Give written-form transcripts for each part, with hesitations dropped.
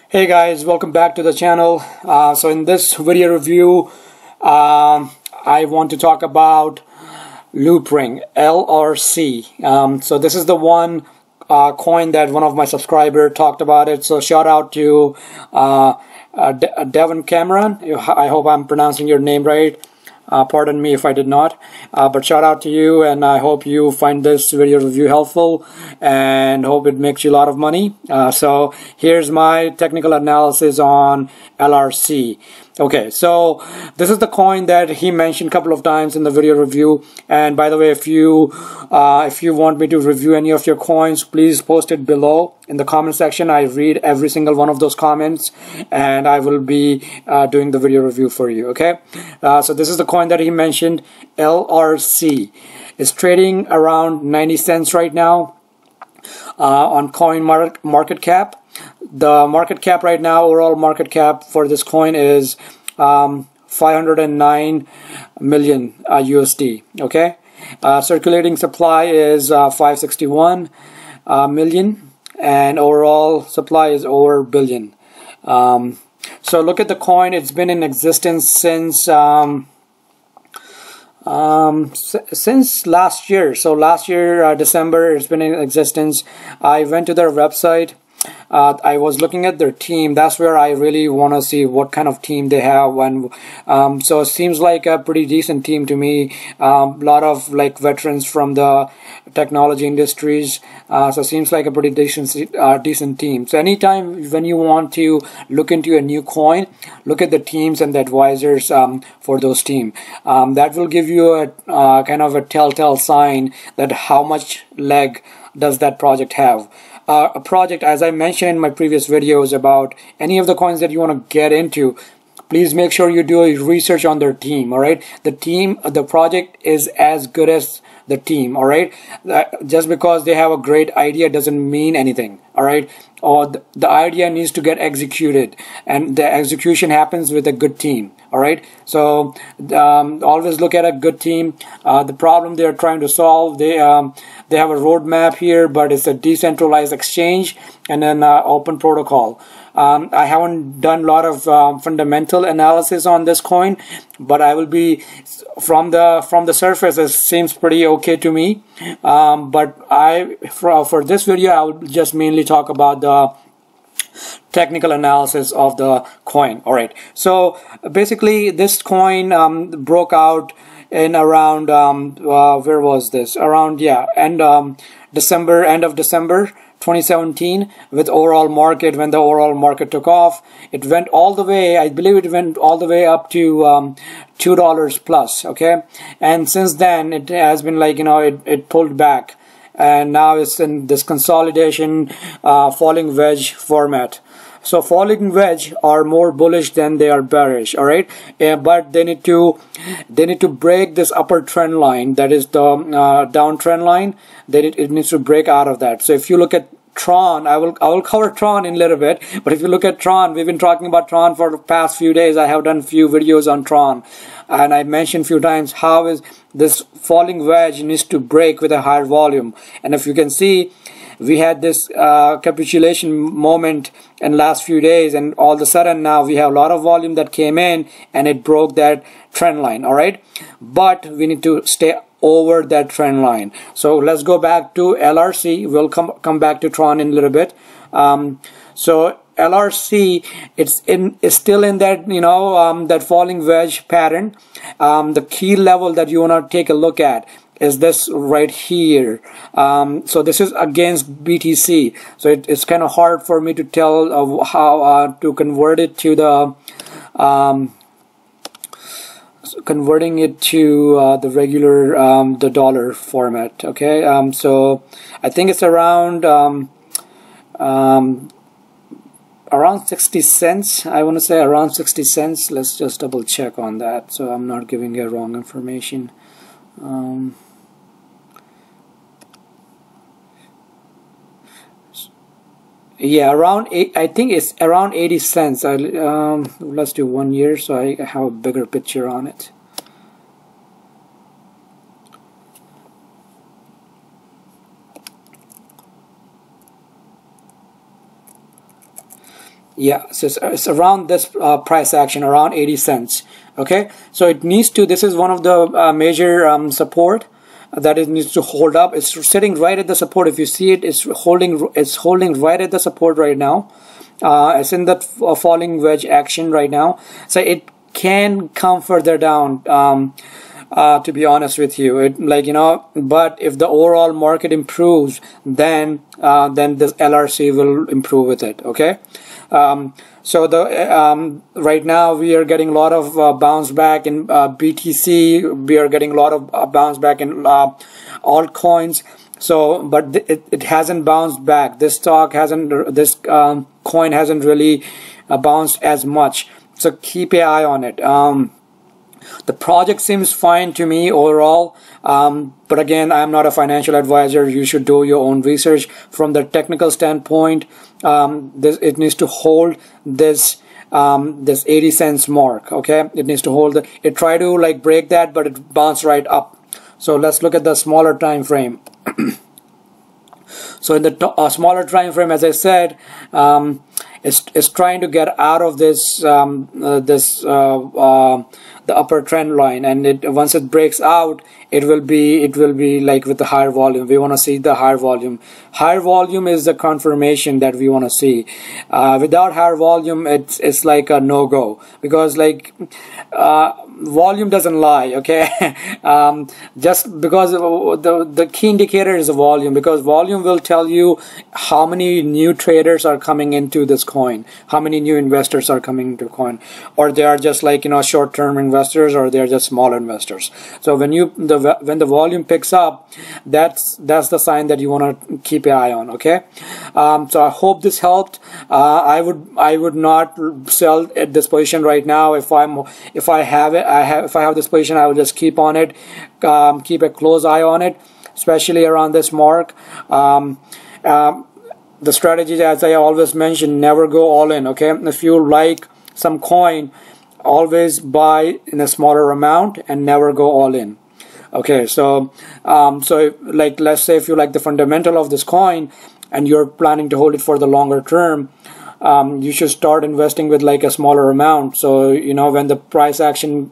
Hey guys, welcome back to the channel. So in this video review, I want to talk about Loopring, LRC. So this is the one coin that one of my subscribers talked about it. So shout out to Devon Cameron. I hope I'm pronouncing your name right. Pardon me if I did not, but shout out to you, and I hope you find this video review helpful and hope it makes you a lot of money. So here's my technical analysis on LRC. Okay, so this is the coin that he mentioned a couple of times in the video review. And by the way, if you want me to review any of your coins, please post it below in the comment section. I read every single one of those comments, and I will be doing the video review for you. Okay, so this is the coin that he mentioned, LRC. It's trading around 90 cents right now on CoinMarketCap. The market cap right now, overall market cap for this coin is 509 million USD. Okay, circulating supply is 561 million, and overall supply is over billion. So look at the coin. It's been in existence since last year. So last year December, it's been in existence. I went to their website. I was looking at their team. That's where I really want to see what kind of team they have. And so it seems like a pretty decent team to me. A lot of like veterans from the technology industries. So it seems like a pretty decent team. So anytime when you want to look into a new coin, look at the teams and the advisors for those teams. That will give you a kind of a telltale sign that how much leg does that project have. A project, as I mentioned in my previous videos about any of the coins that you want to get into, please make sure you do research on their team. All right, the project is as good as the team. All right, just because they have a great idea doesn't mean anything. All right, or the idea needs to get executed, and the execution happens with a good team. All right, so always look at a good team. The problem they are trying to solve, they have a roadmap here, but it's a decentralized exchange and an open protocol. I haven't done a lot of fundamental analysis on this coin, but I will be from the surface. It seems pretty okay to me. But for this video, I will just mainly talk about the technical analysis of the coin. All right. So basically, this coin broke out in around where was this? Around end of December 2017, with overall market. When the overall market took off, it went all the way, I believe it went all the way up to $2 plus. Okay, and since then it has been like, it pulled back, and now it's in this consolidation falling wedge format. So falling wedge are more bullish than they are bearish. All right, but they need to break this upper trend line, that is the downtrend line. It needs to break out of that. So if you look at Tron, I will cover Tron in a little bit, but if you look at Tron, we've been talking about Tron for the past few days. I have done a few videos on Tron, and I mentioned a few times how is this falling wedge needs to break with a higher volume. And if you can see, we had this capitulation moment in last few days, and all of a sudden now we have a lot of volume that came in and it broke that trend line. All right, but we need to stay over that trend line. So let's go back to LRC. We'll come back to Tron in a little bit. So LRC, it's still in that that falling wedge pattern. The key level that you want to take a look at is this right here. So this is against BTC. So it's kind of hard for me to tell how to convert it to the converting it to the regular the dollar format. Okay, so I think it's around 60 cents. I want to say around 60 cents. Let's just double check on that, so I'm not giving you wrong information. Yeah, around I think it's around 80 cents. Let's do 1 year, so I have a bigger picture on it. Yeah, so it's around this price action, around 80 cents. Okay, so it needs to, this is one of the major support that it needs to hold up. It's sitting right at the support. If you see it, it's holding right at the support right now. It's in that falling wedge action right now. So it can come further down. To be honest with you, but if the overall market improves, then this LRC will improve with it. Okay. So right now we are getting a lot of bounce back in BTC. We are getting a lot of bounce back in altcoins. So, but it hasn't bounced back. This stock hasn't. This coin hasn't really bounced as much. So keep an eye on it. The project seems fine to me overall, but again, I'm not a financial advisor. You should do your own research. From the technical standpoint, it needs to hold this 80 cents mark. Okay, it needs to hold it. Tried to break that, but it bounced right up. So let's look at the smaller time frame. So in the smaller time frame, as I said, it's trying to get out of this the upper trend line, and once it breaks out, it will be like with the higher volume. We want to see the higher volume. Higher volume is the confirmation that we want to see. Without higher volume, it's like a no-go, because volume doesn't lie. Okay. Just because the key indicator is the volume, because volume will tell you how many new traders are coming into this coin, how many new investors are coming into coin, or they are just short-term investors, or they are just small investors. So when the volume picks up, that's the sign that you want to keep an eye on. Okay. So I hope this helped. I would not sell at this position right now. If I have this position, I will just keep on it, keep a close eye on it, especially around this mark. The strategy, as I always mention, never go all in. Okay, if you like some coin, always buy in a smaller amount and never go all in. Okay, so let's say if you like the fundamental of this coin and you're planning to hold it for the longer term, you should start investing with a smaller amount. So when the price action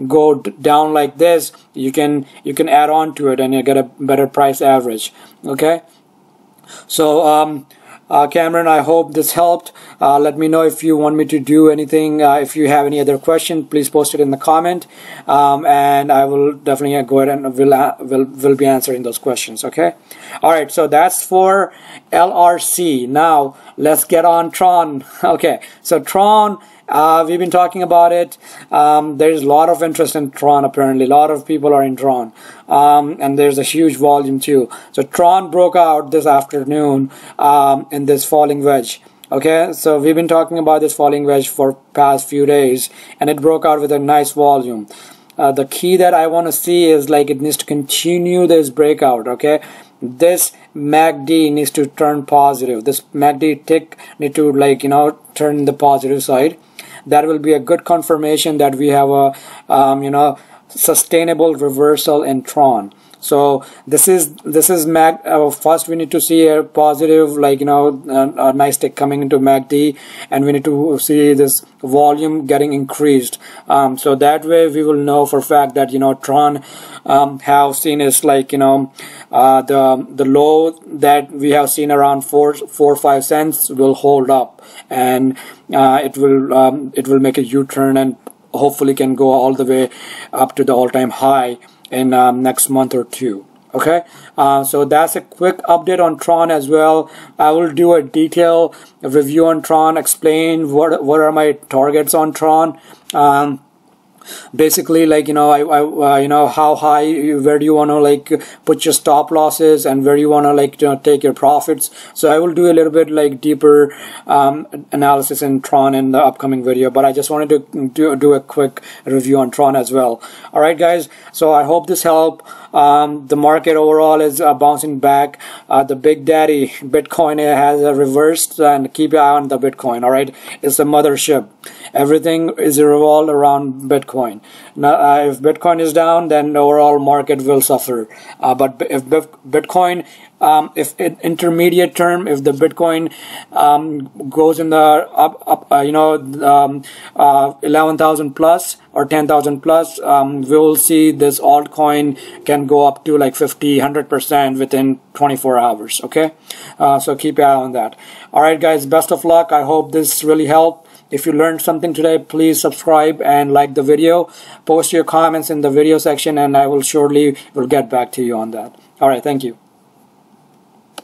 go down like this, you can add on to it and you get a better price average. Okay. So Cameron, I hope this helped. Let me know if you want me to do anything. If you have any other question, please post it in the comment, and I will definitely go ahead and will be answering those questions. Okay. All right. So that's for LRC. Now let's get on Tron. Okay. So Tron. We've been talking about it. There's a lot of interest in Tron. Apparently, a lot of people are in Tron, and there's a huge volume too. So Tron broke out this afternoon in this falling wedge. Okay, so we've been talking about this falling wedge for past few days, and it broke out with a nice volume. The key that I want to see is it needs to continue this breakout. Okay, this MACD needs to turn positive. This MACD tick need to turn the positive side. That will be a good confirmation that we have a sustainable reversal in Tron. So this is first we need to see a positive a nice tick coming into MACD, and we need to see this volume getting increased. So that way we will know for a fact that Tron have seen is the low that we have seen around 4 or 5 cents will hold up, and it will make a U-turn and hopefully can go all the way up to the all-time high in next month or two. Okay, so that's a quick update on Tron as well. I will do a detailed review on Tron, explain what are my targets on Tron. Basically, how high, where do you want to put your stop losses, and where you want to take your profits. So I will do a little bit deeper analysis in Tron in the upcoming video, but I just wanted to do a quick review on Tron as well. All right, guys, so I hope this helped. The market overall is bouncing back. The big daddy Bitcoin has reversed, and keep your eye on the Bitcoin. All right, it's a mothership. Everything is revolved around Bitcoin. Now, if Bitcoin is down, then the overall market will suffer. But if Bitcoin if it intermediate term, if the Bitcoin goes in the up 11,000 plus or 10,000 plus, we will see this altcoin can go up to like 50-100% within 24 hours. Okay, so keep your eye on that. All right, guys, best of luck. I hope this really helped. If you learned something today, please subscribe and like the video. Post your comments in the video section, and I will surely get back to you on that. All right, thank you.